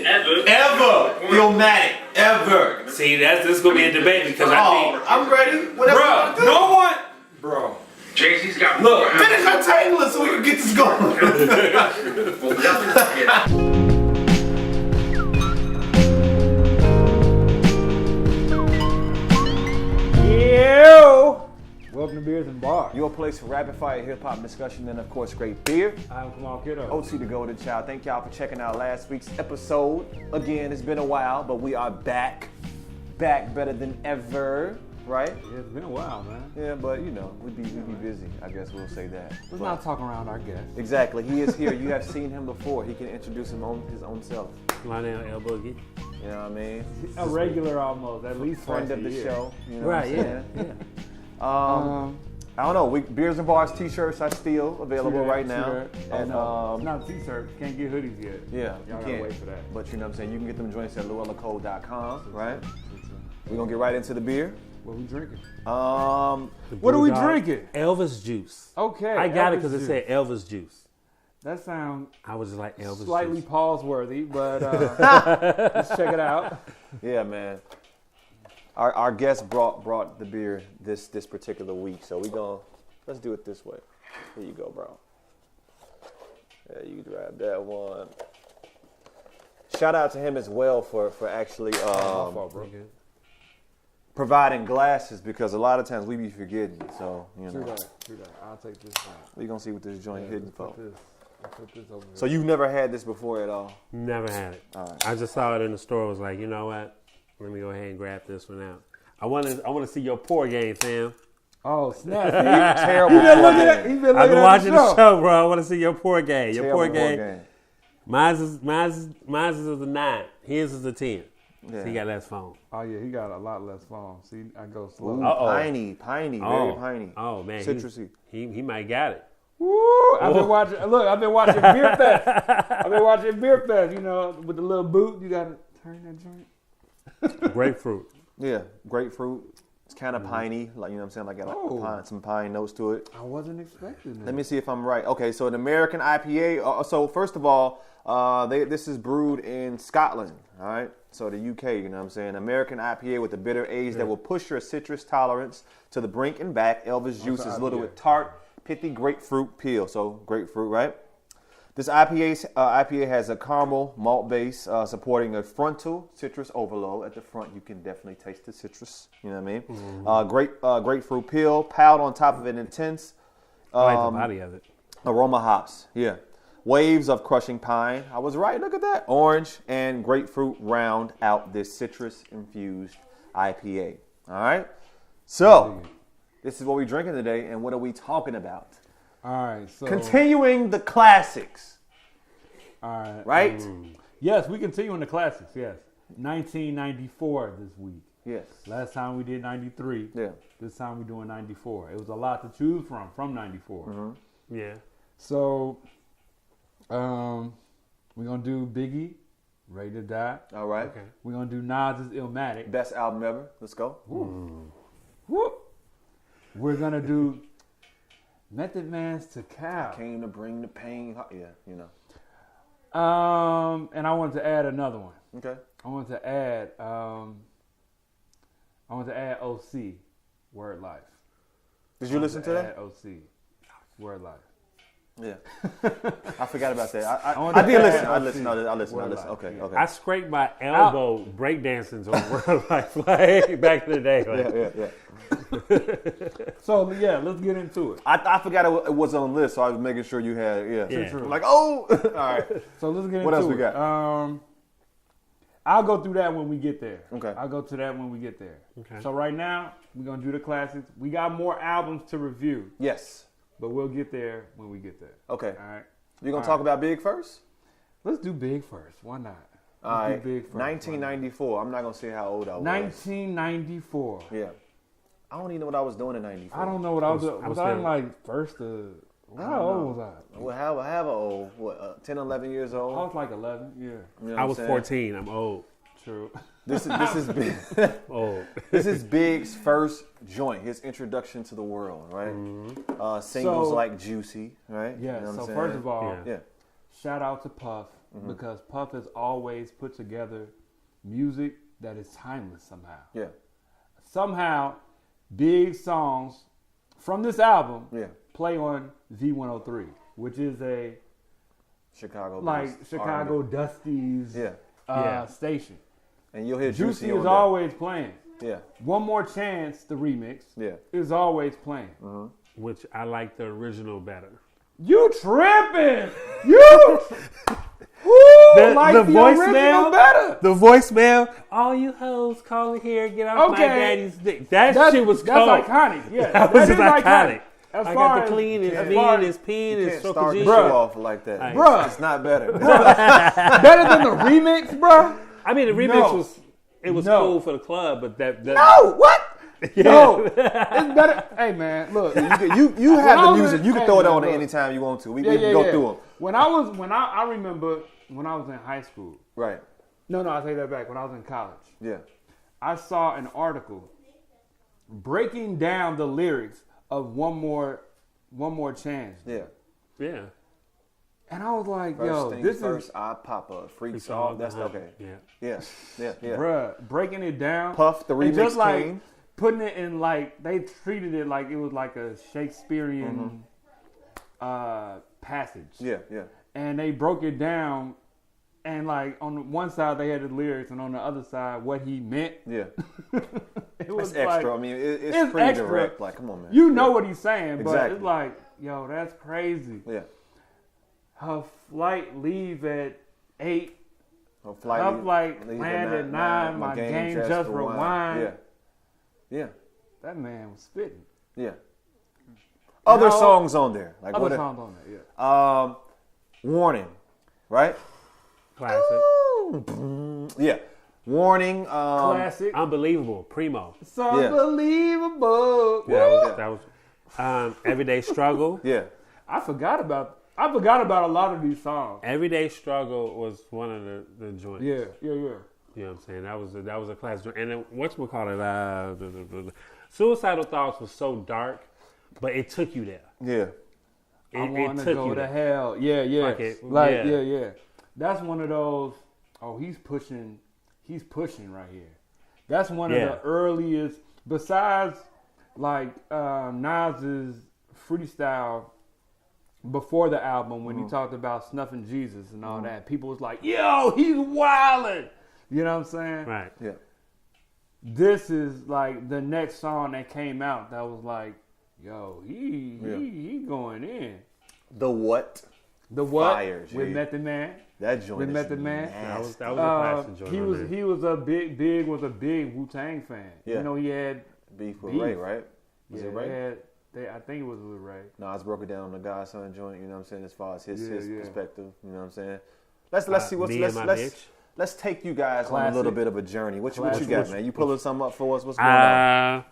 Ever. Illmatic. Ever. See, this is gonna be a debate because I think. I'm ready. Whatever. Bro, no one. Bro. Jay-Z's got Look, finish our table so we can get this going. Yo! Welcome to Beers and Bars. Your place for rapid fire hip hop discussion and of course great beer. I'm Kamal Kiddo. OT the Golden Child. Thank y'all for checking out last week's episode. Again, it's been a while, but we are back. Back better than ever. Right? Yeah, it's been a while, man. Yeah, but you know, we'd be busy. I guess we'll say that. Let's not talk around our guest. Exactly. He is here. You have seen him before. He can introduce his own self. My name is El Boogie. You know what I mean? A regular almost, at least Friend of the year. show. You know Right, what I'm saying? yeah. I don't know. Beers and Bars t-shirts are still available right now. And it's not t-shirts. Can't get hoodies yet. Yeah, Y'all you gotta can't. wait for that. But you know what I'm saying? You can get them joints at luellacode.com, right? We're gonna get right into the beer. What we drinking? What are we drinking? Elvis juice. Okay. I got it Elvis because it juice. said Elvis juice. That sounds I was just like Elvis slightly juice. pause-worthy, but let's check it out. Yeah, man. Our guest brought the beer this particular week, so let's do it this way. Here you go, bro. Yeah, you grab that one. Shout out to him as well for actually providing glasses, because a lot of times we be forgetting. So you know, True that. I'll take this one. we gonna see what this joint hitting for. I'll put this over So you've never had this before at all? Never had it. All right. I just saw it in the store. I was like, you know what? Let me go ahead and grab this one out. I want to see your pour game, fam. Oh, snap. Terrible. He's been I've been watching the the show, bro. I want to see your pour game. Your pour Terrible game. Mine's is a 9. His is a 10. Yeah. So he got less phone. Oh, yeah, he got a lot less foam. See, I go slow. Ooh, Uh-oh. piney, very piney. Oh man, Citrusy. He might got it. Woo! I've been watching Beer Fest. I've been watching Beer Fest, you know, with the little boot. You got to turn that joint. Grapefruit. Yeah, grapefruit. It's kind of piney, like, you know what I'm saying? Like got some pine notes to it. I wasn't expecting that. Let me see if I'm right. Okay, so an American IPA. So first of all, this is brewed in Scotland, all right? So the UK, you know what I'm saying? American IPA with a bitter age that will push your citrus tolerance to the brink and back. Elvis juice is loaded with tart, pithy grapefruit peel. So grapefruit, right? This IPA has a caramel malt base supporting a frontal citrus overload. At the front, you can definitely taste the citrus. You know what I mean? Grapefruit peel piled on top of an intense I like the body of it. aroma hops. Yeah. Waves of crushing pine. I was right. Look at that. Orange and grapefruit round out this citrus-infused IPA. All right? So, this is what we're drinking today, and what are we talking about? All right, so Continuing the classics. all right, Right? yes, we continue in the classics. Yes, 1994 this week. Yes. Last time we did 93. Yeah. This time we're doing 94. It was a lot to choose from 94. Yeah. So, we're gonna do Biggie, Ready to Die. All right. Okay. We're gonna do Nas's Illmatic. Best album ever. Let's go. Whoop. We're gonna do Method Man's To Cow. Came to bring the pain. Yeah, you know. And I wanted to add another one. Okay. I wanted to add OC, Word Life. Did you listen to that? Add OC, Word Life. Yeah. I forgot about that. I wanted to did listen. add I OC. listened. I listened. Word Okay. Life, Okay. I scraped my elbow breakdancing on World Life like back in the day. Like, Yeah. So yeah, let's get into it. I forgot it was on the list, so I was making sure you had. Yeah. True. I'm like, oh. All right. So let's get into it. What else we got? I'll go through that when we get there. Okay. I'll go to that when we get there. Okay. So right now, we're going to do the classics. We got more albums to review, Yes. but we'll get there when we get there. Okay. All right. You gonna talk about Big first? Let's do Big first. Why not? All Let's right. do Big first. 1994. I'm not gonna say how old I was. 1994. Yeah. I don't even know what I was doing in 94. I don't know what I was doing. I was Was I in still- like first how old was I? Well, how old? What? 10, 11 years I old. was like 11. Yeah. You know what I I'm was saying? 14. I'm old. True. This is big. Old. This is Big's first joint, his introduction to the world, right? Singles So- like Juicy, right? Yeah. You know what So I'm saying? first of all, Yeah. Yeah. shout out to Puff. because Puff has always put together music that is timeless somehow. Yeah. Somehow, big songs from this album Yeah. play on V103, which is a Chicago Dusties station. And you'll hear Juicy on is there. always playing. Yeah. One More Chance, the remix, Yeah. is always playing. Which I like the original better. You tripping? You like the original better? The voicemail. All you hoes calling here, get off my daddy's dick. That shit was cold. That's iconic. Yeah, that was is iconic. As I far got the clean, his as mean, far his peen, You his can't stroke start the of show G. off like that. Bruh. It's not better. better than the remix, bro. I mean, the remix was cool for the club, but that No, what? yeah. No, it's better. Hey man, look. You have the music. You can throw it on look. anytime you want to. We can go through them. I remember when I was in high school. Right. No, I take that back. When I was in college, Yeah. I saw an article breaking down the lyrics of One More Chance. Yeah. Yeah. And I was like, First yo, things this first, is, I pop up. Freaks It's all. all That's behind. okay. Yeah. Yeah. bruh, breaking it down. Puff, the and remix just like king. putting it in like, they treated it like it was like a Shakespearean passage. Yeah. And they broke it down. And like on one side they had the lyrics, and on the other side what he meant. Yeah. It was It's extra. like, I mean, it's pretty extra. direct. Like, come on, man. you know what he's saying, but Exactly. it's like, yo, that's crazy. Yeah. Her flight leave at 8. Her flight Her leave- flight leave land at at 9. My game just rewind. Yeah. That man was spitting. Yeah. Other know, songs on there. Like Other what? songs on there, yeah. Warning. Right? Classic. Yeah. Warning. Classic. Unbelievable. Primo. It's unbelievable. Yeah, that was Everyday Struggle. Yeah. I forgot about a lot of these songs. Everyday Struggle was one of the joints. Yeah. You know what I'm saying? That was a classic joint. And then whatchamacallit, Suicidal Thoughts was so dark, but it took you there. Yeah. I want to go to hell. Yeah. Yeah. That's one of those, he's pushing right here. That's one of the earliest, besides like Nas's freestyle before the album when he talked about snuffing Jesus and all that. People was like, yo, he's wildin'. You know what I'm saying? Right. Yeah. This is like the next song that came out that was like, yo, he going in. The What? The What? Fire, With G. Method Man. That joint With is Method Man. nasty. That was a classic joint. He was a big Wu-Tang fan. Yeah. You know, he had Beef with Beef. Ray, right? Was yeah, it Ray? I think it was with Ray. Nas broke it down on the Godson joint, you know what I'm saying, as far as his Yeah. perspective, you know what I'm saying? Let's see what's Me and my bitch. let's take you guys on Classic. a little bit of a journey. What you Classic. got, man? You pulling something up for us? What's going on?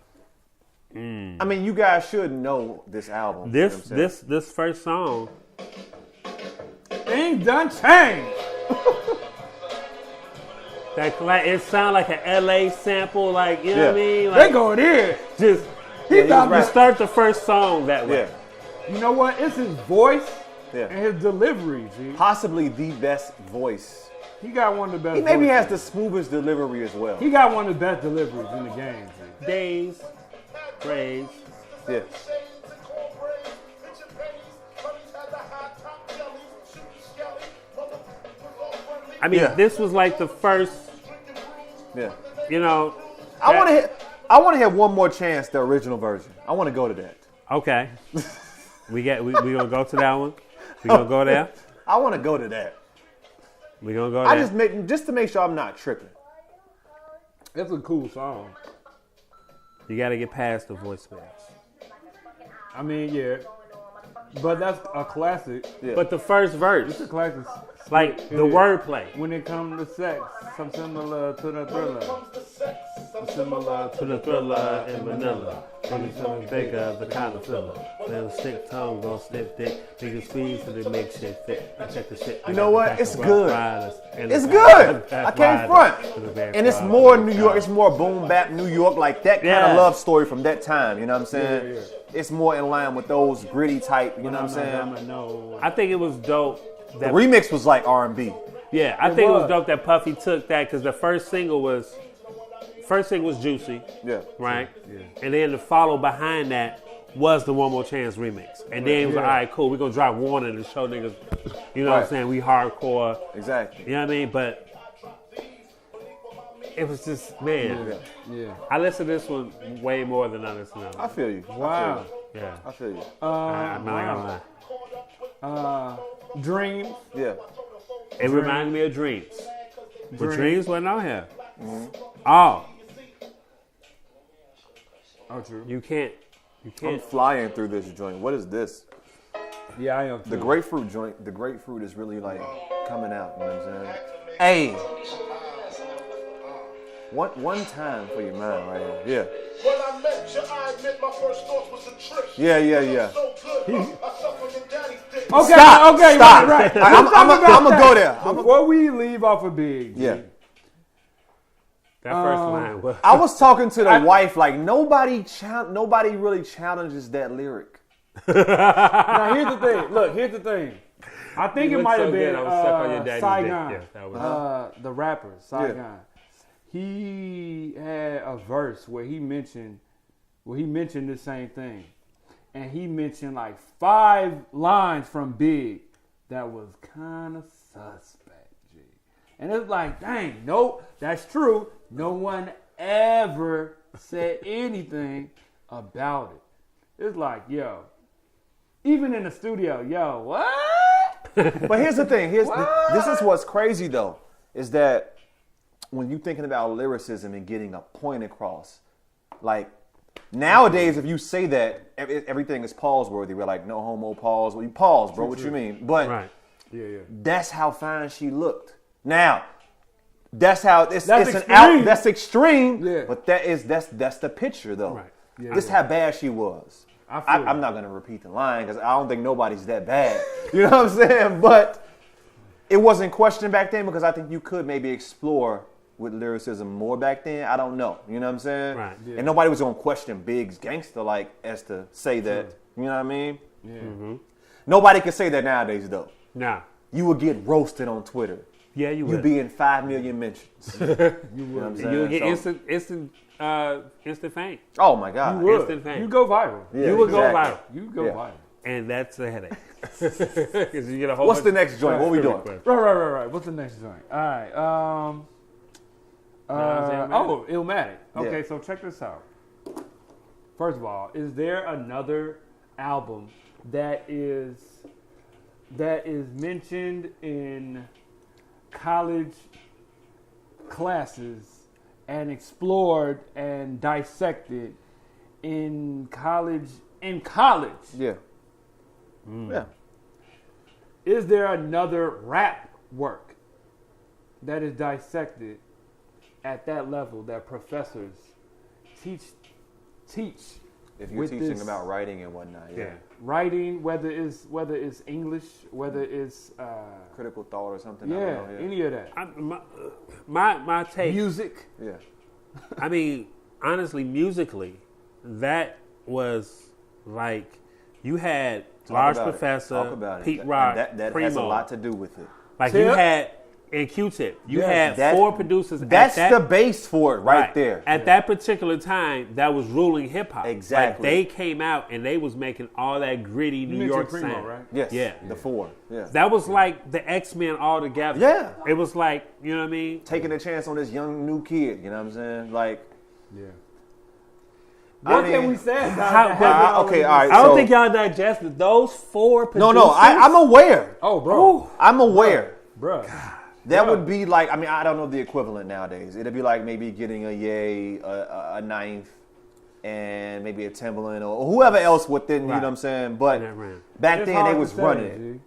I mean, you guys should know this album. you know what I'm saying? This first song. Things done changed. It sound like an LA sample, like you know what I mean? They Like going in. just He about you to start the first song that way. Yeah, You know what? It's his voice and yeah. his delivery, G. Possibly the best voice. He got one of the best. He maybe has voices. the smoothest delivery as well. He got one of the best deliveries in the game, G. Days, praise. Yeah. I mean, Yeah. this was like the first, Yeah. you know. I want to hear One More Chance, the original version. I want to go to that. Okay. we gonna go to that one. We gonna go there. I want to go to that. We gonna go I there. just to make sure I'm not tripping. It's a cool song. You gotta get past the voicemails. I mean, yeah. But that's a classic. Yeah. But the first verse, It's a classic. like It the is. wordplay. When it comes to sex, some similar to the Thriller. Similar To the Thriller in Manila. Maybe something bigger, the kind of filler. Little stick tongue, gon' snip dick. Nigga squeeze till they make shit fit. I check the shit. You know what? It's good. It's It's good. I can't front. And it's more New York. It's more boom bap New York, like that kind Yeah. of love story from that time. You know what I'm saying? Yeah. It's more in line with those gritty type. You know what I'm saying? I'm no. I think it was dope The remix was like R&B. Yeah, I think it was dope that Puffy took that because the first single was Juicy. Yeah. Right? Yeah. And then the follow behind that was the One More Chance remix. And then it was like, all right, cool, we're going to drop Warning to show niggas, you know what I'm saying, we hardcore. Exactly. You know what I mean? But it was just, man. Yeah. I listen to this one way more than I listen to it. I feel you. Wow. Yeah. I feel you. I'm not gonna lie. Dreams. Yeah. It reminded me of Dreams. But Dreams wasn't on here. Mm-hmm. Oh, true. You can't. I'm flying through this joint. What is this? Yeah, I am too. The grapefruit joint. The grapefruit is really like coming out. You know what I'm saying? Hey. One time for your mind right here. Yeah. When I met you, I admit my first thought was a trick. Yeah. Okay, stop. Right. I'm gonna go there. Before we leave off of Big, yeah. That first line was. I was talking to the wife like nobody really challenges that lyric. Now here's the thing. Look, here's the thing. I think it might have been Saigon, the rapper Saigon. Yeah. He had a verse where he mentioned the same thing. And he mentioned like 5 lines from Big that was kind of suspect, G. And it's like, dang, nope, that's true. No one ever said anything about it. It's like, yo, even in the studio, yo, what? But here's the thing. This is what's crazy, though, is that when you're thinking about lyricism and getting a point across, like, nowadays, if you say that, everything is pause-worthy. We're like, no homo pause. Well, you pause, bro. What you mean? But that's how fine she looked. Now, that's how that's extreme. That's extreme. Yeah. But that's the picture, though. Right. Yeah, this is how bad she was. I'm not gonna repeat the line because I don't think nobody's that bad. You know what I'm saying? But it wasn't questioned back then because I think you could maybe explore with lyricism more back then. I don't know. You know what I'm saying? Right. Yeah. And nobody was gonna question Big's gangster like as to say that. You know what I mean? Yeah. Mm-hmm. Nobody can say that nowadays though. Nah. You would get roasted on Twitter. Yeah, you would. You'd be in 5 million mentions. You would. You would get instant fame. Oh my God. You would. Instant fame. You go viral. Yeah, you would go viral. You go viral. And that's a headache. Because you get a whole What's the next joint? What we doing? Right. What's the next joint? All right. Illmatic. Okay, so check this out. First of all, is there another album that is mentioned in college classes and explored and dissected in college? Yeah. Yeah. Is there another rap work that is dissected at that level that professors teach? If you're teaching about writing and whatnot, writing, whether it's English, whether it's critical thought or something. Yeah, any of that. My take. Music. Yeah. I mean, honestly, musically, that was like you had Large Professor, Pete Rock, that Primo. Has a lot to do with it. Like you had. And Q-Tip. You had 4 producers. That's the base for it right there. At that particular time, that was ruling hip-hop. Exactly. Like they came out and they was making all that gritty New York sound. Right? Yes. Yeah. The 4. Yeah. That was like the X-Men all together. Yeah. It was like, you know what I mean? Taking a chance on this young new kid. You know what I'm saying? Like. Yeah. What can we say? Okay, all right. I don't think y'all digested those 4 producers. No, I'm aware. Oh, bro. I'm aware. Bro. That would be like, I mean, I don't know the equivalent nowadays. It'd be like maybe getting a Ye, a Ninth, and maybe a Timbaland or whoever else within, you know what I'm saying? But back then they was running it.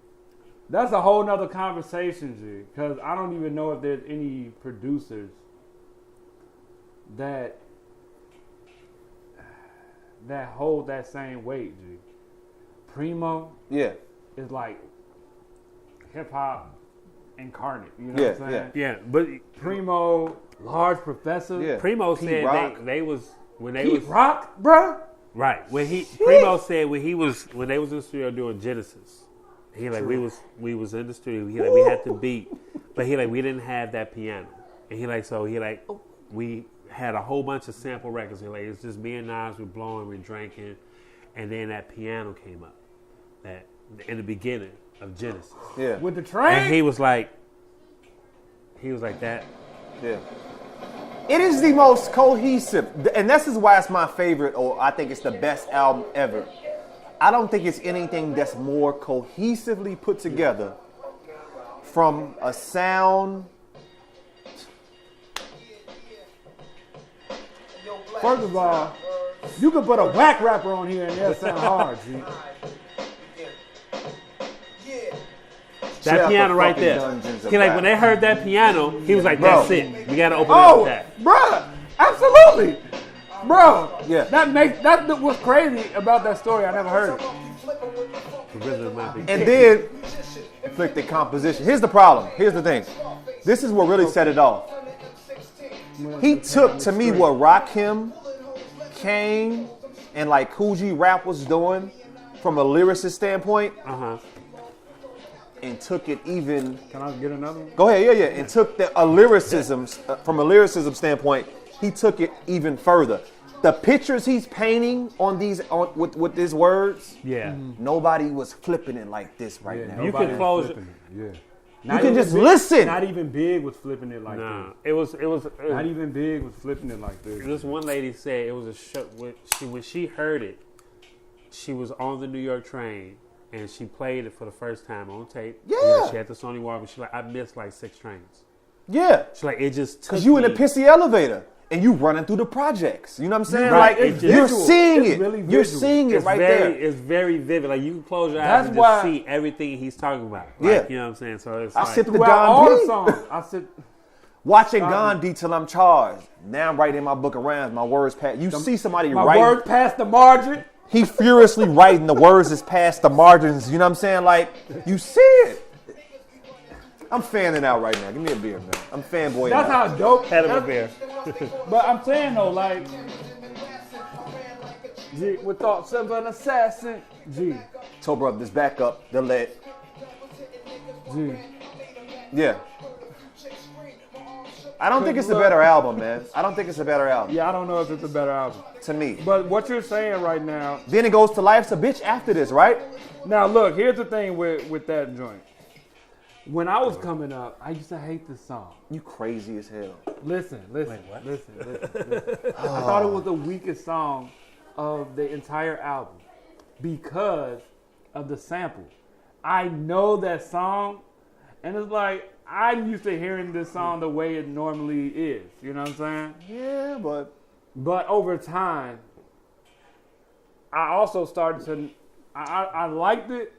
That's a whole nother conversation, G. Because I don't even know if there's any producers that hold that same weight, G. Primo is like hip-hop incarnate, you know what I'm saying? Yeah, but Primo, Large Professor. Primo Pete said Rock. they was when they Pete was Rock, bruh. Right. Primo said when they was in the studio doing Genesis, He like we was in the studio. He like we had the beat, but he like we didn't have that piano. And he like we had a whole bunch of sample records. He like it's just me and Nas, we're blowing, we're drinking, and then that piano came up. That in the beginning of Genesis. Yeah. With the train. And he was like that. Yeah. It is the most cohesive, and this is why it's my favorite, or I think it's the best album ever. I don't think it's anything that's more cohesively put together from a sound. First of all, you could put a whack rapper on here and that sound hard, G. That piano right there. He like when they heard that piano, he was like, "That's it. We gotta open up with that." Bruh, absolutely, bro. Yeah. That was crazy about that story. I never heard it. And then flick the composition. Here's the problem. Here's the thing. This is what really set it off. He took to me what Rakim, Kane, and like Cool G Rap was doing from a lyricist standpoint. And took it even. Can I get another one? Go ahead, yeah. And took a lyricism from a lyricism standpoint. He took it even further. The pictures he's painting on these with his words. Yeah. Nobody was flipping it like this right now. You can close it. Yeah. You can just listen. Not even Big was flipping it like this. It was not even Big was flipping it like this. This one lady said it was a show when she heard it. She was on the New York train. And she played it for the first time on tape. Yeah. She had the Sony Walkman. She's like, I missed like 6 trains. Yeah. She's like, it just took because you in a pissy elevator and you running through the projects. You know what I'm saying? Right. Like you're seeing it. Really you're seeing it right there. It's very vivid. Like you can close your eyes and just see everything he's talking about. Like, yeah. You know what I'm saying? So it's I like, sit the Gandhi. I sit watching Gandhi till I'm charged. Now I'm writing my book of rhymes. My words past. You see somebody my writing. My words past the margin. He furiously writing the words is past the margins. You know what I'm saying? Like, you see it. I'm fanning out right now. Give me a beer, man. I'm fanboying That's out. how dope. Had him a beer. But I'm saying, though, like, G, with thoughts of an assassin. G. Toe brother, this back up. The lead. G. Yeah. I don't think it's a better album, man. I don't think it's a better album. Yeah, I don't know if it's a better album. To me. But what you're saying right now. Then it goes to Life's a Bitch after this, right? Now, look, here's the thing with that joint. When I was coming up, I used to hate this song. You crazy as hell. Listen. Listen. I thought it was the weakest song of the entire album because of the sample. I know that song, and it's like, I'm used to hearing this song the way it normally is. You know what I'm saying? Yeah, But over time, I also started to, I liked it,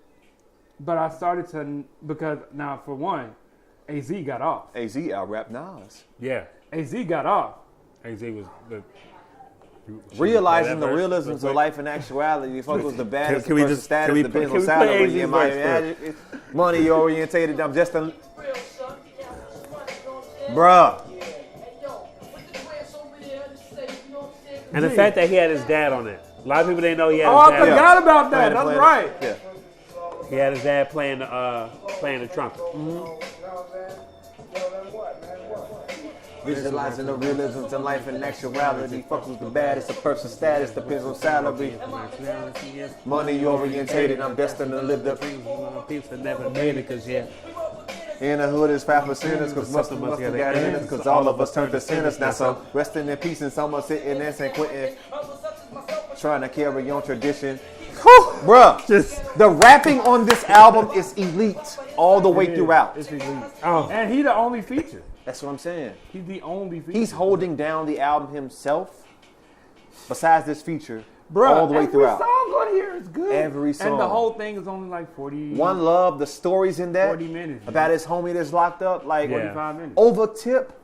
but I started to, because now for one, AZ got off. AZ out-rapped Nas. Yeah. AZ got off. AZ was the... Realizing the realisms of life and actuality. Fuck was the baddest, the status, depends on salary. Am I money orientated? I'm just a... Bruh. And the fact that he had his dad on it. A lot of people didn't know he had his dad. I forgot about that. That's right. Yeah. He had his dad playing the trumpet. Mm-hmm. Visualizing the realisms in life and actuality. Fuck was the baddest, the person's status depends on salary. Money orientated, I'm destined to live the people never made it, cause yeah. In the hood is 5%, cause must have got in us, cause all of us turned to sinners. Now some resting in peace and some are sitting in San Quentin, trying to carry on tradition. Bruh, the rapping on this album is elite all the way throughout. It's elite. Oh. And he the only feature. That's what I'm saying. He's the only feature. He's holding down the album himself, besides this feature, all the way throughout. Every song on here is good. Every song. And the whole thing is only like 40. One Love, the stories in that. 40 minutes. About his homie that's locked up. Like 45 minutes. Over tip.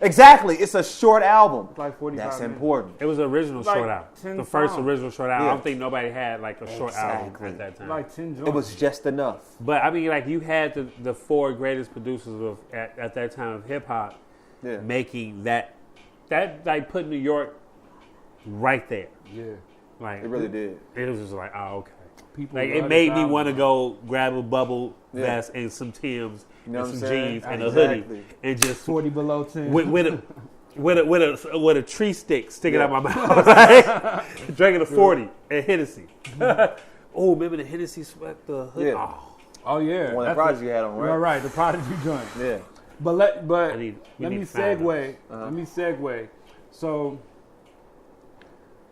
Exactly. It's a short album. It's like 45 That's minutes. important. It was an original short album. The first original short album. Yeah. I don't think nobody had like a short album at that time. Like 10 joints. It was just enough. But I mean, like you had the 4 greatest producers of at that time of hip hop making that like put New York right there. Yeah. Like it really did. It was just like, oh, okay. people. Like it made me want to go grab a bubble vest and some Timbs and some jeans and a hoodie and just 40 below 10 with a tree stick sticking out my mouth, right? Drinking a 40 and Hennessy. Oh, remember the Hennessy sweat the hoodie? Yeah. Oh yeah, one of the Prodigy you had on, right? Right, the Prodigy joint. Yeah. But let me segue. Let me segue. So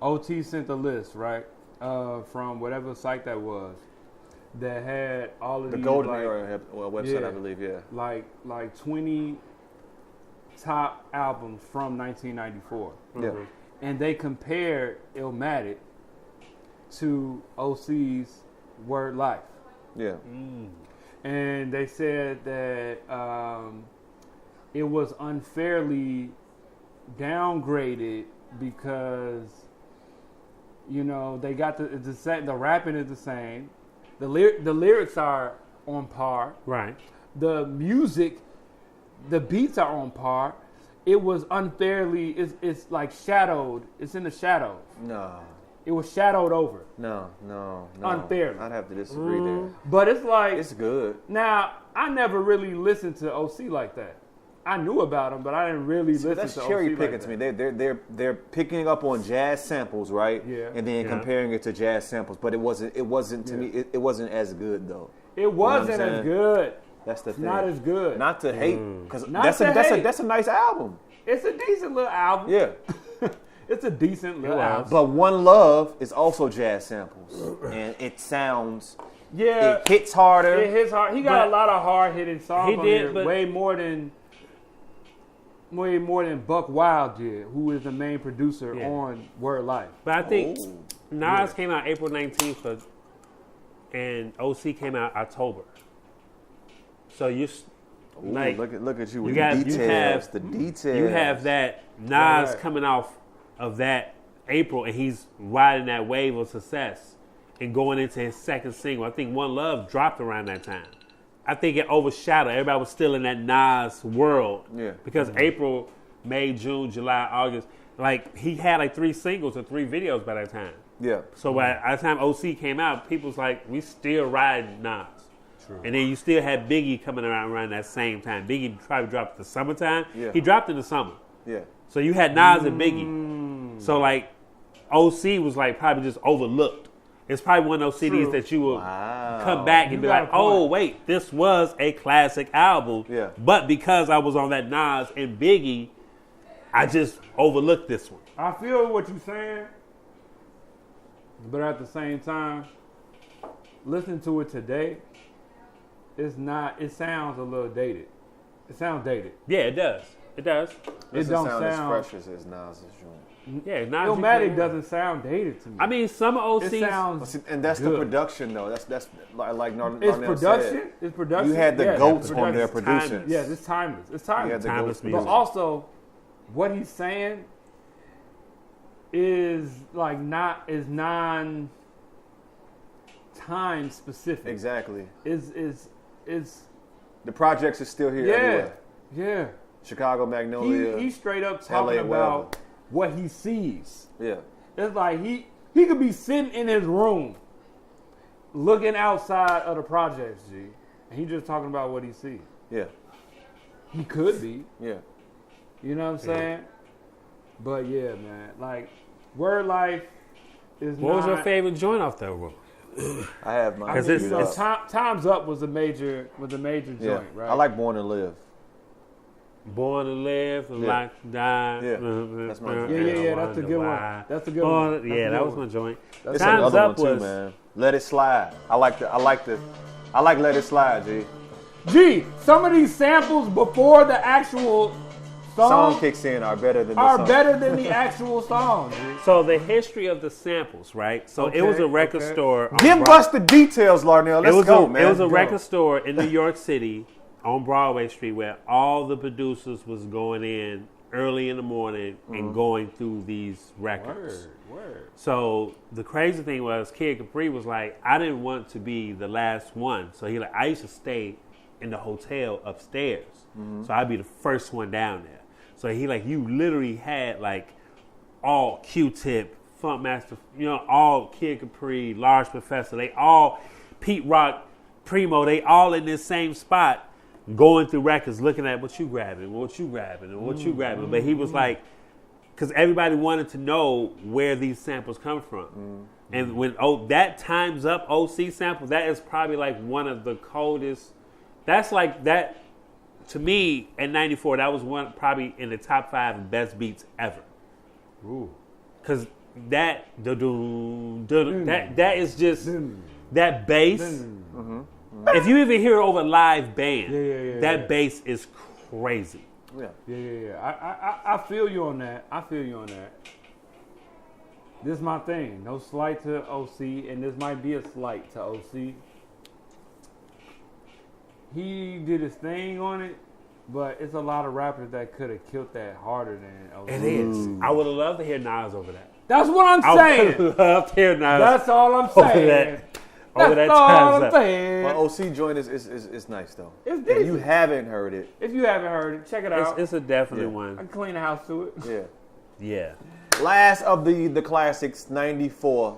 OT sent a list, right, from whatever site that was, that had all of the these, Golden like, Era website, I believe. Yeah. Like 20 top albums from 1994. Yeah. And they compared Illmatic to OC's Word Life. Yeah. And they said that it was unfairly downgraded because, you know, they got the rapping is the same, the lyrics are on par, right? The music, the beats are on par. It was unfairly, it's like shadowed. It's in the shadows. No. It was shadowed over. No. Unfairly. I'd have to disagree there. But it's like, it's good. Now, I never really listened to OC like that. I knew about him, but I didn't really listen to OC like that. That's cherry picking to me. They're picking up on jazz samples, right? Yeah. And then comparing it to jazz samples, but it wasn't to me. It wasn't as good though. It wasn't as good. That's the thing. Not as good. Not to hate, because that's a nice album. It's a decent little album. Yeah. It's a decent little album. But One Love is also jazz samples, and it sounds. Yeah. It hits harder. It hits hard. He got a lot of hard hitting songs on here. Way more than Buck Wild did, who is the main producer on Word Life. But I think Nas came out April 19th, and OC came out October. So you like look at you with the details. The details. You have that Nas coming off of that April, and he's riding that wave of success and going into his second single. I think One Love dropped around that time. I think it overshadowed. Everybody was still in that Nas world. Yeah. Because April, May, June, July, August, like he had like 3 singles or 3 videos by that time. Yeah. So by the time OC came out, people's like, we still riding Nas. True. And then you still had Biggie coming around that same time. Biggie probably dropped in the summertime. Yeah. He dropped in the summer. Yeah. So you had Nas and Biggie. So like OC was like probably just overlooked. It's probably one of those CDs that you will come back and be like, oh, wait, this was a classic album. Yeah. But because I was on that Nas and Biggie, I just overlooked this one. I feel what you're saying, but at the same time, listening to it today, it sounds a little dated. It sounds dated. Yeah, it does. It does. It don't sound as fresh as Nas's joint. Yeah, Illmatic doesn't sound dated to me. I mean, some OCs. It sounds and that's good. The production, though. That's like Narnell it's production. said. It's production. You had the goats on there producing. Yes, it's timeless. It's timeless. Timeless music. But also, what he's saying is like non-time specific. Exactly. Is the projects are still here. Anyway. Yeah. Chicago Magnolia. He's straight up talking about what he sees. Yeah. It's like he could be sitting in his room looking outside of the projects, G. And he just talking about what he sees. Yeah. He could be. Yeah. You know what I'm saying? But yeah, man. Like, Word Life is What was your favorite joint off that one? I have mine. Time's Up was a major joint, right? I like Born to Live. Born to Live, Like to Die. Yeah, that's my joint. Yeah, that's a good one. That's a good one. Yeah, that was my joint. It's another one too, man. Let It Slide. I like Let It Slide, G. G, some of these samples before the actual song kicks in are better than the actual song. G. So the history of the samples, right? So it was a record store. Give us the details, Larnell. Let's go, man. It was a record store in New York City on Broadway Street where all the producers was going in early in the morning and going through these records. Word. So the crazy thing was Kid Capri was like, I didn't want to be the last one. So I used to stay in the hotel upstairs. So I'd be the first one down there. So you literally had like all Q-Tip, Funkmaster, all Kid Capri, Large Professor, they all, Pete Rock, Primo, they all in this same spot, going through records, looking at what you grabbing. But he was like, because everybody wanted to know where these samples come from. And when that Time's Up OC sample, that is probably like one of the coldest. That's like that, to me, in 94, that was one probably in the top 5 best beats ever. Because that is just, that bass. If you even hear it over live band, that bass is crazy. I feel you on that. This is my thing. No slight to OC, and this might be a slight to OC. He did his thing on it, but it's a lot of rappers that could have killed that harder than OC. It is. I would have loved to hear Nas over that. That's what I'm saying. I would have loved to hear Nas. That's all I'm saying. That's all I'm saying. My OC joint is nice though. It's decent. If you haven't heard it, check it out. It's a definite one. I can clean the house to it. Yeah. Last of the classics, 94.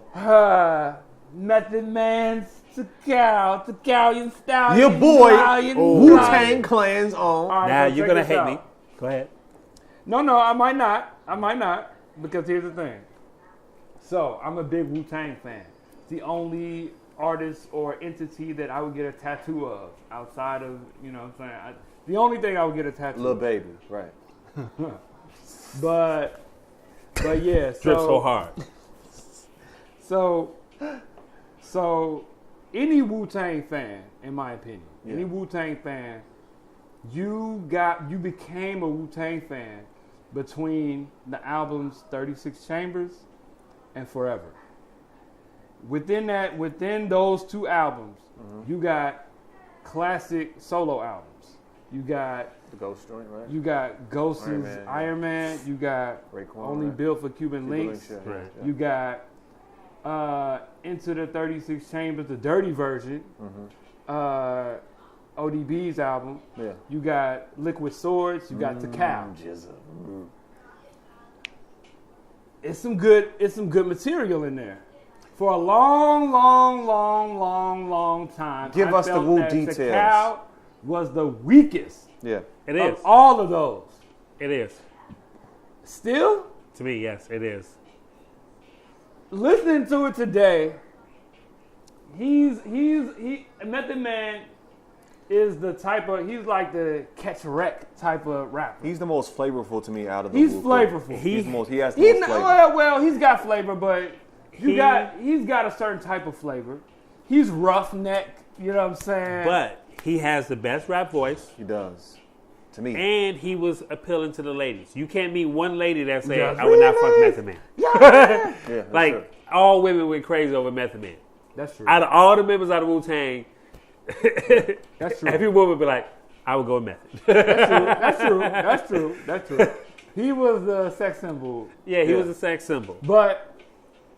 Method Man's Tacalian Stallion. Your boy, Wu-Tang Clan's on. Right, now you're going to hate me. Go ahead. No, I might not. Because here's the thing. So, I'm a big Wu-Tang fan. It's the only artist or entity that I would get a tattoo of outside of, what I'm saying. The only thing I would get a tattoo Lil of. Baby, right. But yeah. Drip so hard. So any Wu-Tang fan, in my opinion, any Wu-Tang fan, you became a Wu-Tang fan between the albums 36 Chambers and Forever. Within those 2 albums, you got classic solo albums. You got the Ghost joint, right? You got Ghost's Iron Man. You got Raekwon, Only Built for Cuban Links. Right. You got Into the 36 Chambers, the dirty version. ODB's album. Yeah. You got Liquid Swords. You got Takal. It's some good material in there. For a long time. Give us the Wu details. Takal was the weakest. Yeah. It is. Of all of those. It is. Still? To me, yes, it is. Listening to it today, Method Man is the type of, he's like the Catch Wreck type of rapper. He's the most flavorful to me out of the He's Wu. flavorful. He has the most flavor. Well, he's got flavor, but he's got a certain type of flavor. He's roughneck, you know what I'm saying? But he has the best rap voice. He does. To me. And he was appealing to the ladies. You can't meet one lady that say, I would not fuck Method Man. Yeah. Like, true. all women went crazy over Method Man. That's true. Out of all the members out of Wu-Tang, that's true. Every woman would be like, I would go with Method. That's true. He was the sex symbol. Yeah, he was a sex symbol. But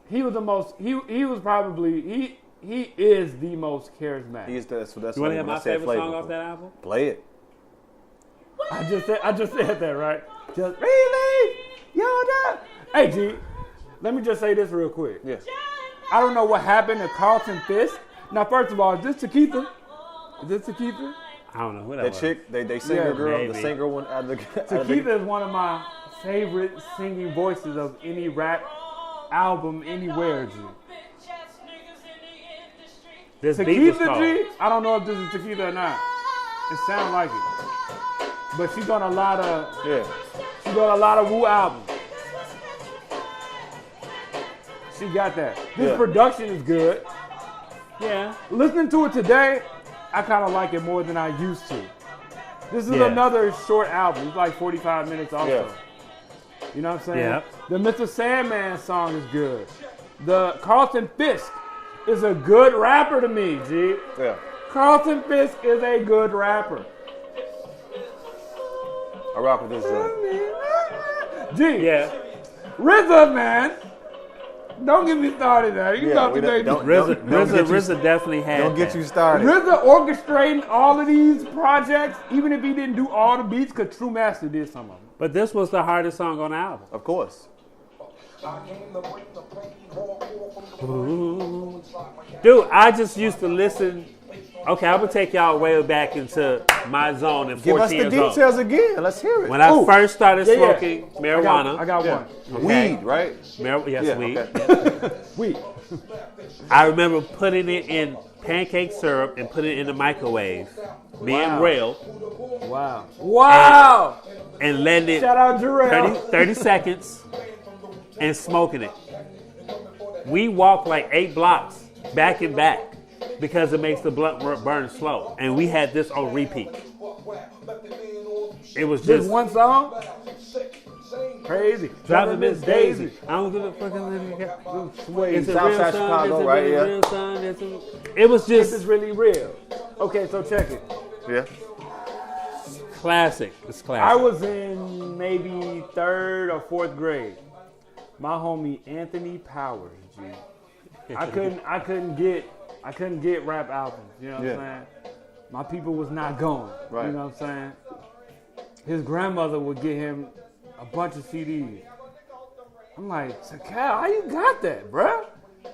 he was the most, he was probably, he is the most charismatic. That's you want to hear my favorite song off that album? Play it. I just said that, right? Just really, Yoda. Hey, G, let me just say this real quick. Yeah. I don't know what happened to Carlton Fisk. Now, first of all, is this Chiquita? I don't know who that That was. chick, they singer girl, maybe. the singer one out of the. Chiquita is one of my favorite singing voices of any rap album anywhere, G. This beat was Chiquita, called. G, I don't know if this is Chiquita or not. It sounds like it. But she got a lot of Wu albums. She got that. This production is good. Yeah. Listening to it today, I kind of like it more than I used to. This is another short album. It's like 45 minutes also. Yeah. You know what I'm saying? Yeah. The Mr. Sandman song is good. The Carlton Fisk is a good rapper to me, G. Yeah. Carlton Fisk is a good rapper. I rock with this joint. G. Yeah. RZA, man. Don't get me started now. You talk to baby. RZA definitely had Don't get you started. RZA orchestrating all of these projects, even if he didn't do all the beats, because True Master did some of them. But this was the hardest song on the album. Of course. Dude, I just used to listen. Okay, I'm gonna take y'all way back into my zone at 14 years old. Give us the details again. Let's hear it. When I first started smoking marijuana. I got one. Okay. Weed, right? Yes, weed. Okay. Weed. I remember putting it in pancake syrup and putting it in the microwave. Being real. Wow. And letting it Shout out Jarrell. 30 seconds and smoking it. We walked like 8 blocks back and back because it makes the blunt burn slow. And we had this on repeat. It was just one song? Crazy. Driving Miss Daisy. I don't give a fucking Sway, it's a Southside real Chicago, song, right? it's a real song, it was This just is really real. Okay, so check it. Yeah. classic. It's classic. I was in maybe 3rd or 4th grade. My homie Anthony Powers, G. I couldn't get rap albums, you know what I'm saying? My people was not going. Right. You know what I'm saying? His grandmother would get him a bunch of CDs. I'm like, Cal, how you got that, bruh?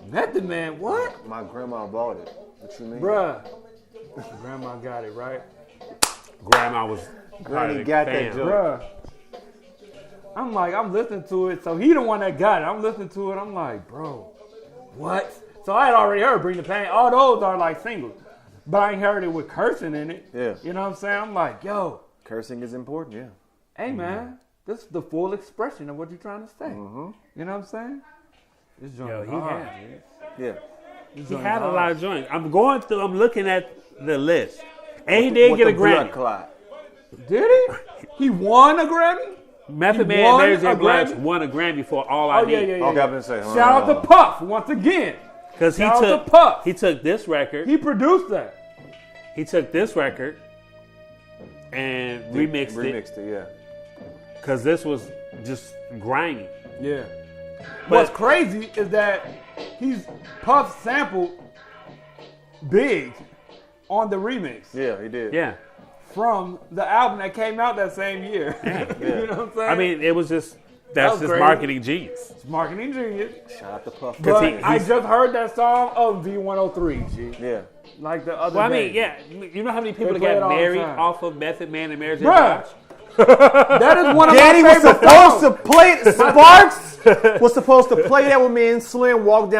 Method Man, what? My grandma bought it. What you mean? Bruh. Grandma got it, right? Grandma was Granny got that joke. Bruh. I'm like, I'm listening to it. So he the one that got it. I'm listening to it. I'm like, bro, what? So I had already heard Bring the Pain. All those are like singles. But I ain't heard it with cursing in it. Yeah. You know what I'm saying? I'm like, yo. Cursing is important, yeah. Hey, man. This is the full expression of what you're trying to say. Mm-hmm. You know what I'm saying? This joint Yo, is he hard. had it. Yeah. He had a lot of joints. I'm looking at the list. And he did get a Grammy. Did he? He won a Grammy? Method Man and Mary J. Blige won a Grammy for All I Need. Okay, I've been saying. Shout out to Puff once again. Because he took this record. He produced that. He took this record and remixed it. Yeah. Because this was just grimy. Yeah. But What's crazy is that Puff sampled Big on the remix. Yeah, he did. Yeah. From the album that came out that same year. Yeah. You know what I'm saying? I mean, it was just, that's just crazy. Marketing genius. It's marketing genius. Shout out to Puff. But I just heard that song of V103, G. Yeah. Like the other Well, I day. mean, yeah. You know how many people They that play it got all the married time. off of Method Man and Mary J. Bruh. Blige? That is one of Daddy my was favorite supposed songs. to play Sparks was supposed to play that with me and Slim walked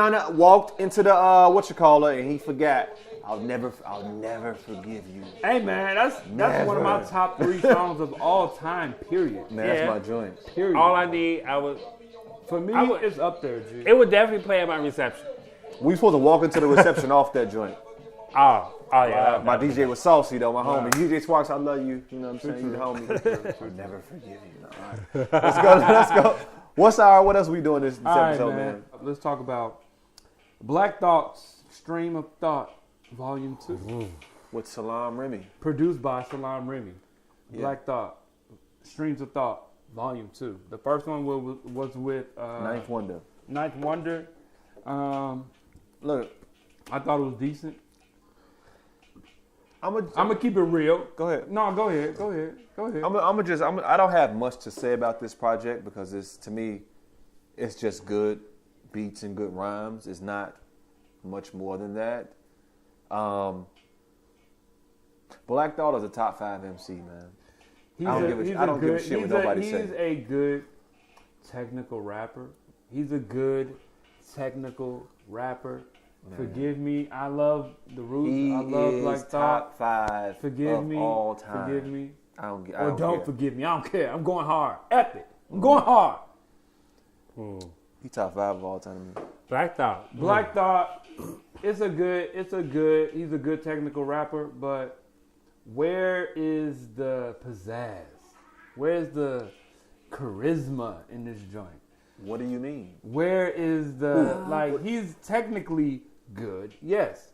into the whatchamacallit and he forgot. I'll never forgive you. Hey man, that's one of my top 3 songs of all time. Period. Man, that's my joint. Period. All I Need, For me, it's up there, G. it would definitely play at my reception. We supposed to walk into the reception off that joint. Oh yeah. My DJ was saucy though, my homie. DJ Sparks, I love you. You know what I'm saying? You the homie. I'll never forgive you. All right. Let's go. What else we doing this episode, man? Let's talk about Black Thought's Stream of Thought, Volume 2. With Salaam Remi. Produced by Salaam Remi. Black Thought, Streams of Thought, Volume 2. The first one was with Ninth Wonder. Ninth Wonder. Look, I thought it was decent. I'm gonna keep it real. Go ahead. No, go ahead. I don't have much to say about this project because to me, it's just good beats and good rhymes. It's not much more than that. Black Thought is a top 5 MC, man. I don't give a shit what nobody says. He's a good technical rapper. He's a good technical rapper. Man. Forgive me. I love the Roots. I love Black Thought. Top 5 Forgive of me. all time. Forgive me. Don't forgive me. I don't care. I'm going hard. Epic. I'm going hard. He top 5 of all time. Black Thought. Black Thought. He's a good technical rapper, but where is the pizzazz? Where's the charisma in this joint? What do you mean? Where is the he's technically good, yes.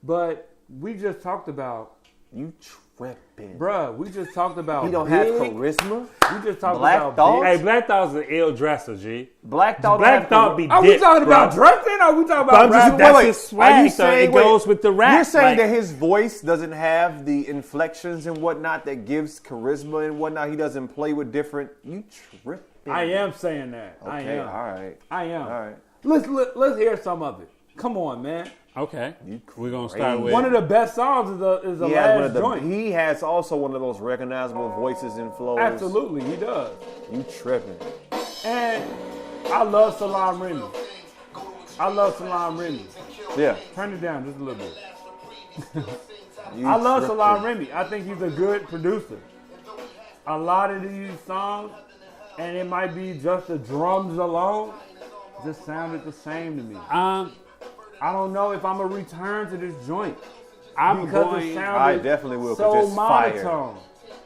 But we just talked about you tripping. Bruh, we just talked about he don't have charisma. We just talked Black about Thought. Hey, Black Thoug's an ill dresser, G. Black Thought Are be dipped, we talking about dressing or are we talking about rapping? That's his swag, so it goes with the rap. You're saying that his voice doesn't have the inflections and whatnot that gives charisma and whatnot. He doesn't play with different. You tripping. I am saying that. Okay, I am. all right. I am. All right. Let's hear some of it. Come on, man. Okay. We're going to start with... One of the best songs is the last joint. He has also one of those recognizable voices and flows. Absolutely, he does. You tripping. And I love Salaam Remi. Yeah. Turn it down just a little bit. I love Salaam Remi. I think he's a good producer. A lot of these songs, and it might be just the drums alone, just sounded the same to me. I don't know if I'm going to return to this joint. I definitely will, because so it's monotone.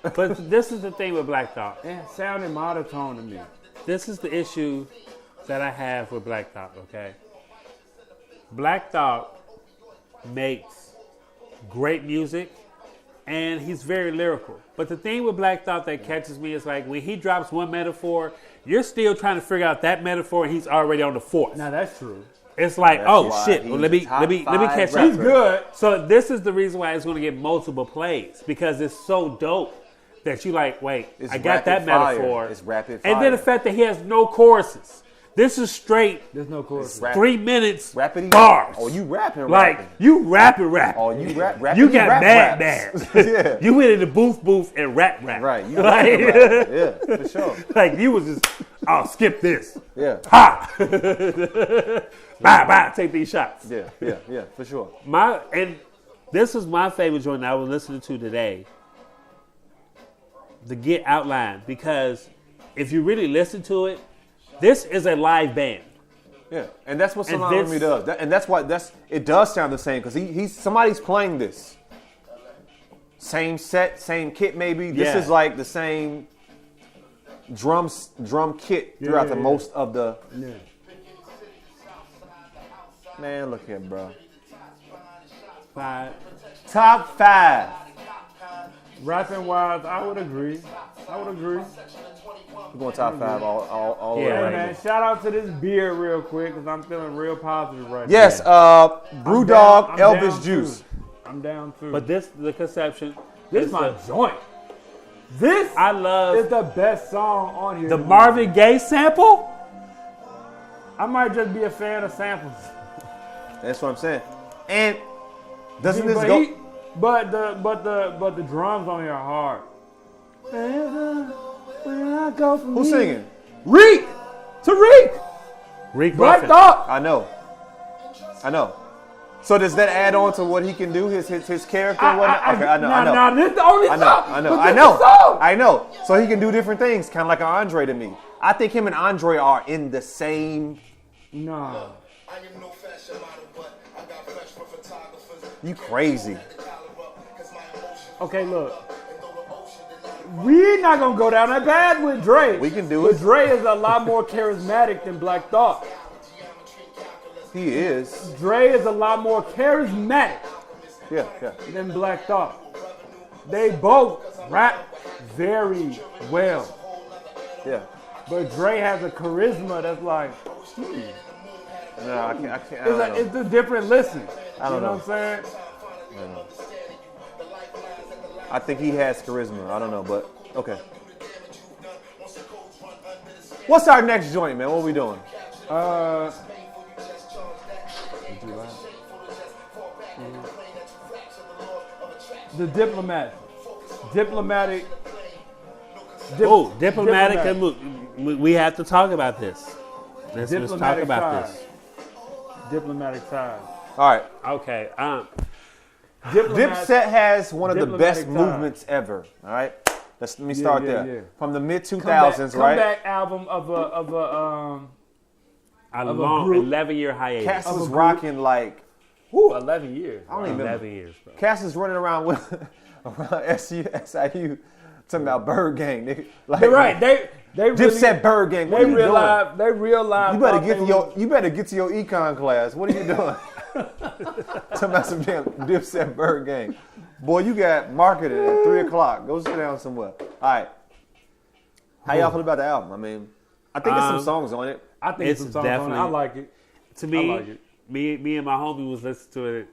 Fire. But this is the thing with Black Thought. It sounded monotone to me. This is the issue that I have with Black Thought, okay? Black Thought makes great music, and he's very lyrical. But the thing with Black Thought that catches me is like when he drops one metaphor, you're still trying to figure out that metaphor, and he's already on the fourth. Now, that's true. It's like, oh shit! Well, let me catch up. He's good. So this is the reason why it's going to get multiple plays, because it's so dope that you like. Wait, I got that metaphor. It's rapid fire. And then the fact that he has no choruses. This is straight. There's no choruses. 3 minutes. Rappity bars. Oh, you rapping? Like you rapping. Oh, you rap. You got rap mad. Yeah. You went in the booth and rap. Right. You like, rap. Yeah, for sure. Like you was just, I'll skip this. Yeah. Ha. Bye. Take these shots. Yeah, for sure. And this is my favorite joint that I was listening to today. The Get Outline, because if you really listen to it, this is a live band. Yeah, and that's what Salaam Remi does. And that's why it does sound the same, because somebody's playing this. Same set, same kit maybe. This is like the same drum kit throughout the most of the... Yeah. Man, look here, bro. 5. Top 5. Rapping wise, I would agree. We're going top 5 all the way. Hey, man, shout out to this beer real quick, because I'm feeling real positive right now. Yes, BrewDog Elvis Juice. I'm down too. But the conception. This is my joint. This I love is the best song on here. The Marvin Gaye sample? I might just be a fan of samples. That's what I'm saying. And doesn't this go? But the drums on here are hard. Who's singing? Reek! Tariq! Black Thought! I know. So does that add on to what he can do, his character and whatnot? Okay, I know. This is the only song. I know. So he can do different things, kind of like an Andre to me. I think him and Andre are in the same... No. You crazy. Okay, look. We're not going to go down that path with Dre. We can do it. But Dre is a lot more charismatic than Black Thought. He is. Dre is a lot more charismatic yeah. than Black Thought. They both rap very well. Yeah. But Dre has a charisma that's like, No, I can't. It's a different listen. I don't know. You know what I'm saying? I don't know. I think he has charisma. I don't know, but okay. What's our next joint, man? What are we doing? The Diplomats. Diplomatic. Diplomatic. We have to talk about this. Let's talk about this. Diplomatic ties. All right. Okay. Dipset has one of the best movements ever. All right. Let me start there. Yeah. From the mid 2000s, right? Comeback album of a long 11-year hiatus. Cass was rocking like 11 years. I don't even remember. 11 years, bro. Cass is running around SIU talking about Bird Gang. Like, they're right. They Dipset Bird Gang. What they realized. You better get to your econ class. What are you doing? Talking about some damn Dipset Bird Gang. Boy, you got marketed at 3:00. Go sit down somewhere. All right. How y'all feel about the album? I mean, I think there's some songs on it. I think it's some songs on it. I like it. To me, me and my homie was listening to it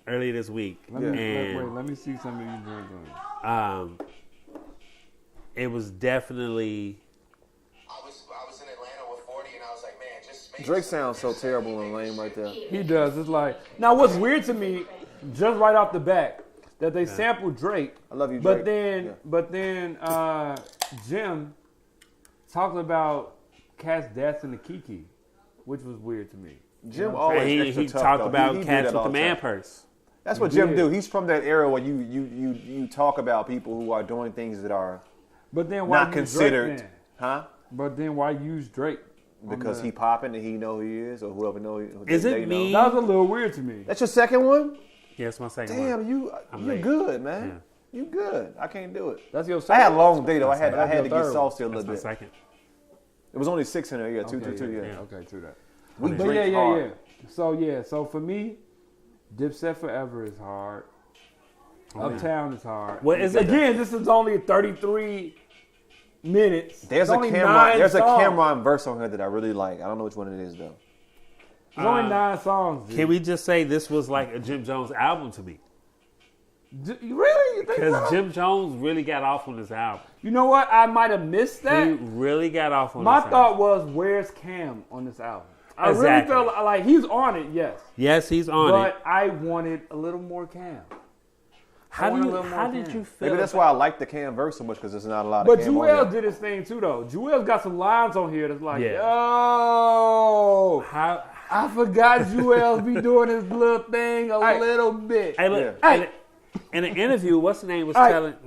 earlier this week. Let me see some of these joints on it. It was definitely Drake sounds so terrible and lame right there. He does. It's like now. What's weird to me, just right off the bat, that they sampled Drake. I love you, Drake. But then Jim talked about Cat's deaths in the Kiki, which was weird to me. Jim always he talked about Cats with the man purse. That's what Jim do. He's from that era where you talk about people who are doing things that are not considered, Drake, huh? But then why use Drake? Because he popping and he know who he is, or whoever know. Is it me? That was a little weird to me. That's your second one? Yeah, it's my second one. Damn, you're good, man. Yeah. You good. I can't do it. That's your second. I had a long day though. I had to get saucy a little bit. Second. It was only 6 in there. Yeah, two. Yeah. Okay, true that. We drink hard. So for me, Dipset Forever is hard. Uptown is hard. What is it? Again, this is only 33 minutes. There's a Cameron verse on here that I really like. I don't know which one it is though. There's only 9 songs. Can we just say this was like a Jim Jones album to me? Really? Because Jim Jones really got off on this album. You know what? I might have missed that. He really got off on this album. album. My thought was, where's Cam on this album? I really felt like he's on it, yes. Yes, he's on it. But I wanted a little more Cam. How did you feel? Maybe that's why I like the Cam verse so much, because there's not a lot of Cam on Jewel did his thing too, though. Jewel's got some lines on here that's like, yo, I forgot Jewel be doing his little thing a little bit. Hey, look, in an interview, what's the name was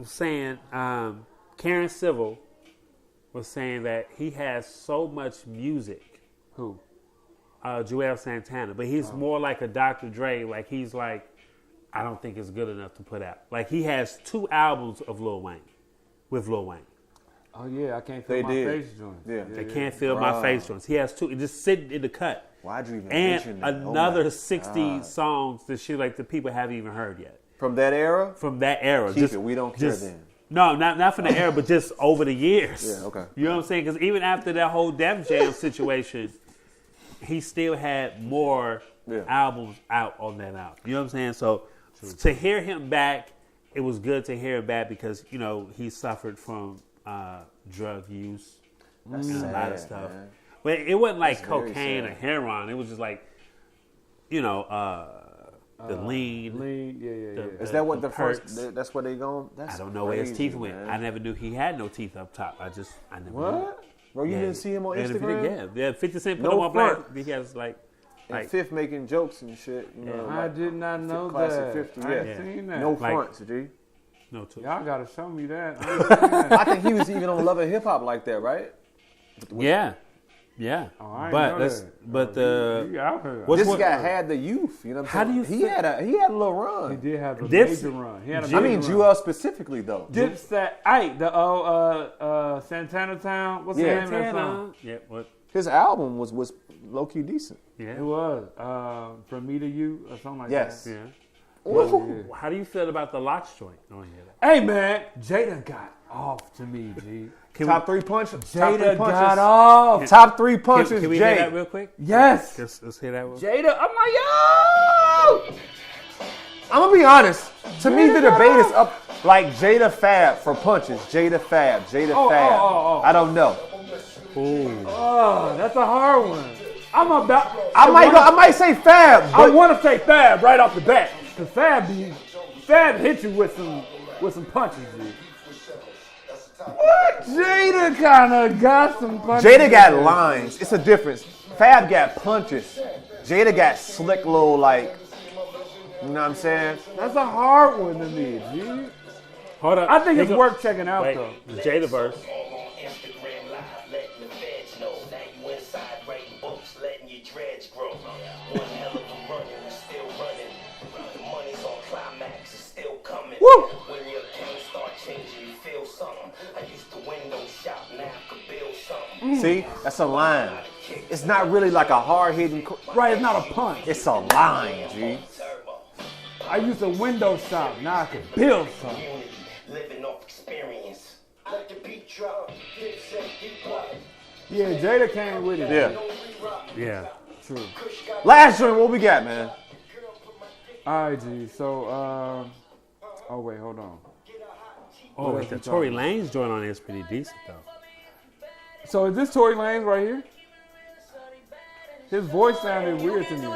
saying, Karen Civil was saying that he has so much music. Who? Joel Santana, but he's more like a Dr. Dre. Like he's like, I don't think it's good enough to put out. Like he has 2 albums of Lil Wayne, with Lil Wayne. Oh yeah, I can't feel my face joints. Yeah, they can't feel my face joints. He has 2, just sitting in the cut. Why'd you even mention that? Another 60 songs that the people haven't even heard yet. From that era? From that era. Keep it. We don't care then. No, not from the era, but just over the years. Yeah, okay. You know what I'm saying? Because even after that whole Def Jam situation, he still had more albums out on that album. You know what I'm saying? So to hear him back, it was good to hear him back because, he suffered from drug use and a lot of stuff. Man. But it wasn't like cocaine or heroin. It was just like, the lean. Yeah. Is that what the first? That's where they going? I don't know where his teeth went. I never knew he had no teeth up top. I never knew. Bro, you didn't see him on Instagram? Yeah. 50 Cent put him on black. He has like Fifth making jokes and shit. I did not know classic that. 50, I seen that. No fronts, G. No too. Y'all gotta show me that. I think he was even on Love and Hip Hop like that, right? Yeah. This guy had the youth. You know what I'm saying? How do you? He had a little run. He did have a major run. He had Jewel specifically though. Dipset, Santana Town. What's the name of that song? Yeah, what? His album was low key decent. Yeah, it was. From Me to You or something like that. Yes. Yeah. Well, how do you feel about the Locks joint on here? Hey man, Jada got off to me, G. Top 3 punches. Jada got off. Top 3 punches. Can we hear that real quick? Yes. Let's hear that. Jada, I'm like, yo. I'm gonna be honest. To me, the debate is up like Jada Fab for punches. Jada Fab. Oh. I don't know. Ooh. Oh, that's a hard one. I might say Fab. I want to say Fab right off the bat. Cause Fab hit you with some punches, dude. What? Jada kind of got some punches. Jada got lines. It's a difference. Fab got punches. Jada got slick little like. You know what I'm saying? That's a hard one to me, G. Hold up. I think it's worth checking out though. Jada verse. Woo! When your game start changing, you feel something. I used to window shop, now I could build something. See, that's a line. It's not really like a hard hitting. Right, it's not a punch. It's a line, G. I used to window shop, now I can build something. Living off experience. Let the beat drop. Yeah, Jada came with it. Yeah. True. Last joint, what we got, man? All right, G. So, oh wait, hold on. Oh, the Tory Lanez joint on there is pretty decent though. So is this Tory Lanez right here? His voice sounded weird to me.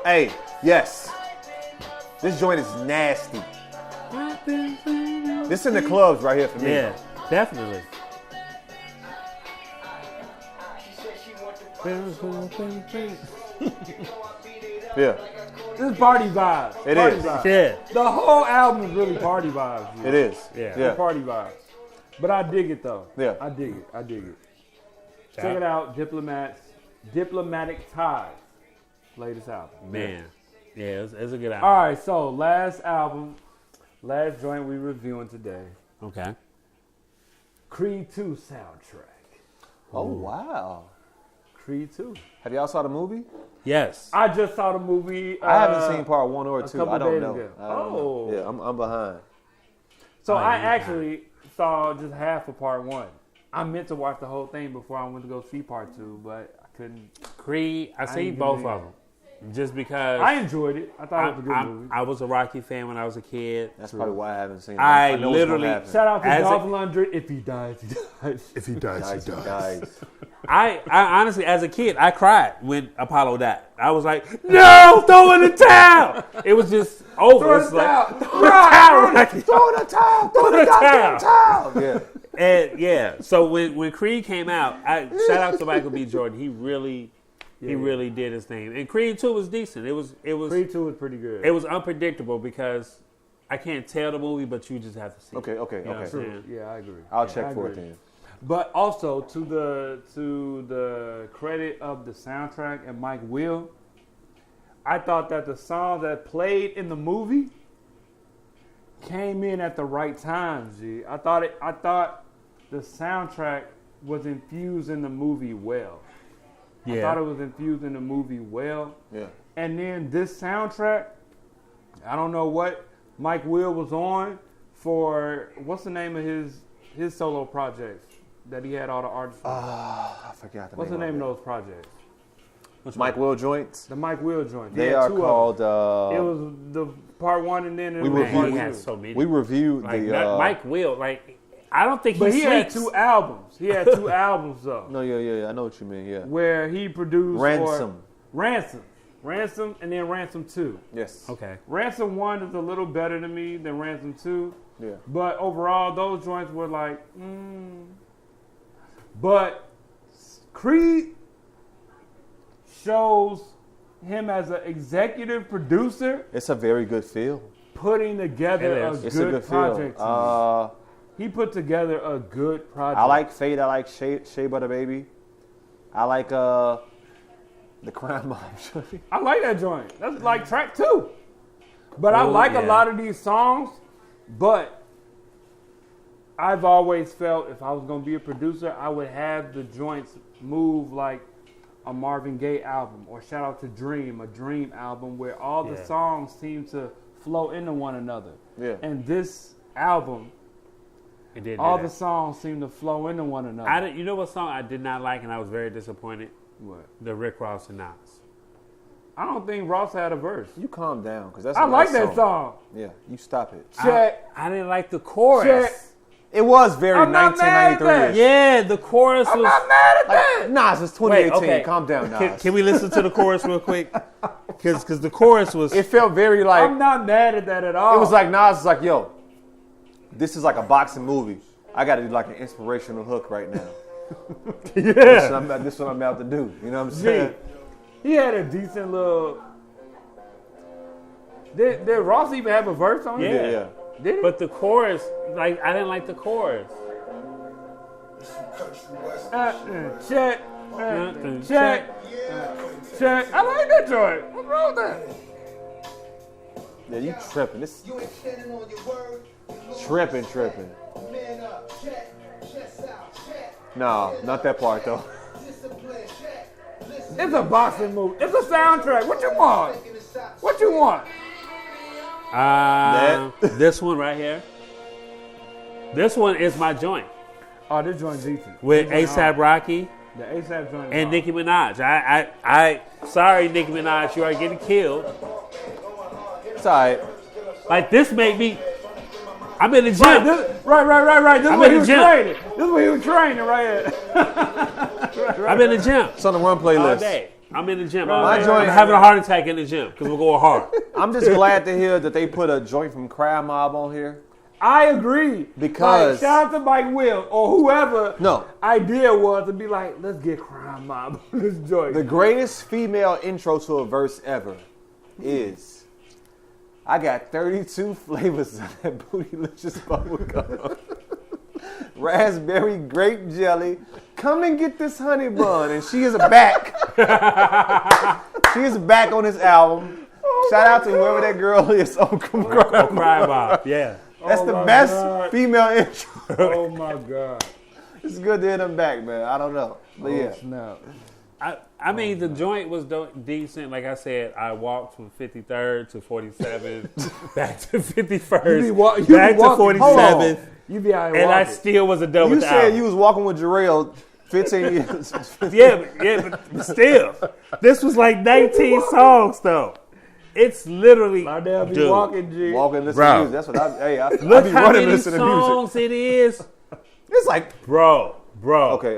Hey, yes. This joint is nasty. This in the clubs right here for me. Yeah, definitely. Yeah. This is party vibes. It party is. Vibes. Yeah. The whole album is really party vibes. It is. Yeah. Party vibes. But I dig it though. Yeah. I dig it. Check it out, Diplomats. Diplomatic Ties. Latest album. Man. Yeah, it's a good album. All right, so last joint we reviewing today. Okay. Creed 2 soundtrack. Oh, wow. Creed 2. Have y'all saw the movie? Yes. I just saw the movie. I haven't seen part 1 or 2. I don't days know. ago. I don't know. Yeah, I'm behind. So I actually saw just half of part 1. I meant to watch the whole thing before I went to go see part 2, but I couldn't. Creed, I seen both of them. Just because I enjoyed it. I thought it was a good movie. I was a Rocky fan when I was a kid. That's probably why I haven't seen it. I know literally shout out to Dolph Lundgren. If he dies, he dies. If he dies, he dies. I honestly, as a kid, I cried when Apollo died. I was like, no, throw in the towel. It was just over. Throw the towel. Throw the towel. Throw the goddamn towel. Yeah. And yeah, so when Creed came out, shout out to Michael B. Jordan. He really did his thing. And Creed 2 was decent. It was Creed 2 was pretty good. It was unpredictable because I can't tell the movie, but you just have to see it. Okay. True. Yeah, I agree. I'll check for it then. But also to the credit of the soundtrack and Mike Will, I thought that the songs that played in the movie came in at the right time. G. I thought the soundtrack was infused in the movie well. Yeah. I thought it was infused in the movie well. Yeah. And then this soundtrack, I don't know what Mike Will was on for. What's the name of his solo projects that he had all the artists on? I forgot the name. What's the name of those projects? Mike Will joints. The Mike Will joints. They are called. It was the part 1 and then it was part 2. He had so many. We reviewed Mike Will. I don't think but he had 2 albums. He had 2 albums though. No, yeah. I know what you mean. Yeah. Where he produced Ransom, and then Ransom 2. Yes. Okay. Ransom 1 is a little better to me than Ransom 2. Yeah. But overall, those joints were like, But Creed shows him as an executive producer. It's a very good feel. Putting together a good project. He put together a good project. I like Fate. I like Shea Butter Baby. I like the Crime Mob. I like that joint. That's like track 2. But I like a lot of these songs. But I've always felt if I was going to be a producer, I would have the joints move like a Marvin Gaye album, or shout out to Dream, a Dream album where all the songs seem to flow into one another. Yeah. And this album, all the songs seem to flow into one another. You know what song I did not like and I was very disappointed? What? The Rick Ross and Nas. I don't think Ross had a verse. You calm down, because that's. I like that song. Yeah, you stop it. Check. I didn't like the chorus. Check. It was very 1993. Yeah, the chorus was. I'm not mad at that. Nas, it's 2018. Wait, okay. Calm down, Nas. Can we listen to the chorus real quick? Because the chorus was. It felt very like. I'm not mad at that at all. It was like Nas was like, yo, this is like a boxing movie. I got to do like an inspirational hook right now. Yeah. This is what I'm about to do. You know what I'm saying? He had a decent little. Did Ross even have a verse on it? Yeah. Did he? But the chorus, like, I didn't like the chorus. Check. Check. I like that joint. What's wrong with that? Yeah, you tripping. This tripping. No, not that part though. It's a boxing movie. It's a soundtrack. What you want? This one right here. This one is my joint. Oh, this joint's decent. With A$AP Rocky. The A$AP joint. And Nicki Minaj. I sorry, Nicki Minaj, you are getting killed. It's alright. Like, this made me. I'm in the gym. Right. This is what he was training. This is what he was training right here. I'm in the gym. It's on the run playlist. All day. I'm in the gym. My joint, I'm having a heart attack in the gym because we're going hard. I'm just glad to hear that they put a joint from Crab Mob on here. I agree. Because like, shout out to Mike Will or whoever No. idea was to be like, let's get Crime Mob on this joint. The greatest female intro to a verse ever is I got 32 flavors of that bootylicious bubblegum. Raspberry grape jelly. Come and get this honey bun. And she is back. She is back on this album. Shout out to whoever that girl is on Crime Mob. Yeah. That's the best female intro. Oh my God. It's good to hear them back, man. I don't know. But yeah. Snap. I mean, the joint was decent. Like I said, I walked from 53rd to 47th, back to 51st, back to 47th. You be out here and walking. I still was a double. You said you was walking with Jarrell 15 years. but still. This was like 19 songs, though. It's literally my dad be walking, G. Walking, listen to music. That's what I Look be how running many listening to music. songs it is. It's like bro. Okay.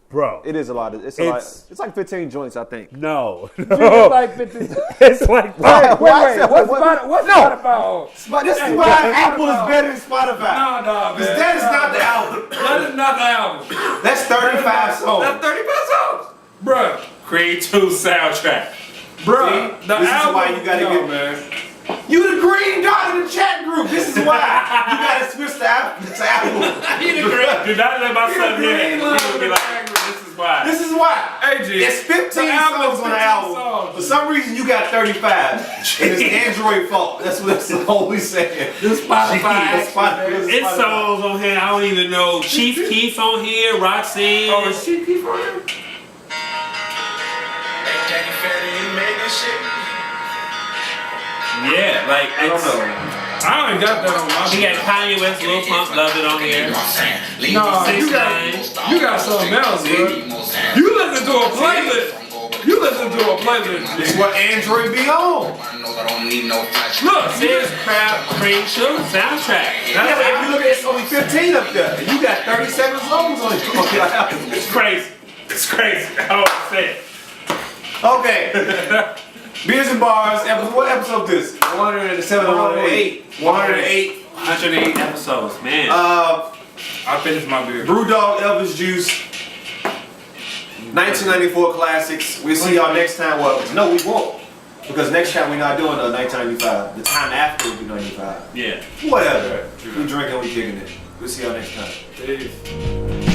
Bro. It is a lot. It's like 15 joints, I think. No. It's like 15. It's like wait. What's Spotify? This is why Apple is better than Spotify. No, man. That is not the album. That is not the album. That's 35 songs. That's 35 songs. Bruh. Creed 2 soundtrack. Bruh. See, this is why you gotta get, man. You the green dot in the chat group. This is why you gotta switch to Apple. You the green. Do not let my son hear that. This is why. Hey, G. It's 15 songs on the album. For some reason, you got 35. And it's Android fault. That's all we saying. This Spotify. It's songs on here I don't even know. Chief Keef on here, Roxanne. Oh, is Chief Keef on here? Yeah, like I don't know. I ain't got that on my. He got Kanye West, Lil Pump, Love It on here. No, you got something else, bro. You listen to a playlist. This is what Android be on. Look, Says Creed 2 soundtrack. Yeah, but if you look at it, it's only 15 up there. You got 37 songs on it. It's crazy. It's crazy. I don't say it. Okay. BEERZ BARZ, what episode this? 107, 108. 108 episodes, man. I finished my beer. BrewDog, Elvis Juice. 1994 classics. We'll see y'all next time. Well, no, we won't. Because next time we're not doing 1995. The time after will be 95. Yeah. Whatever. We drinking, we kicking it. We'll see y'all next time. Peace.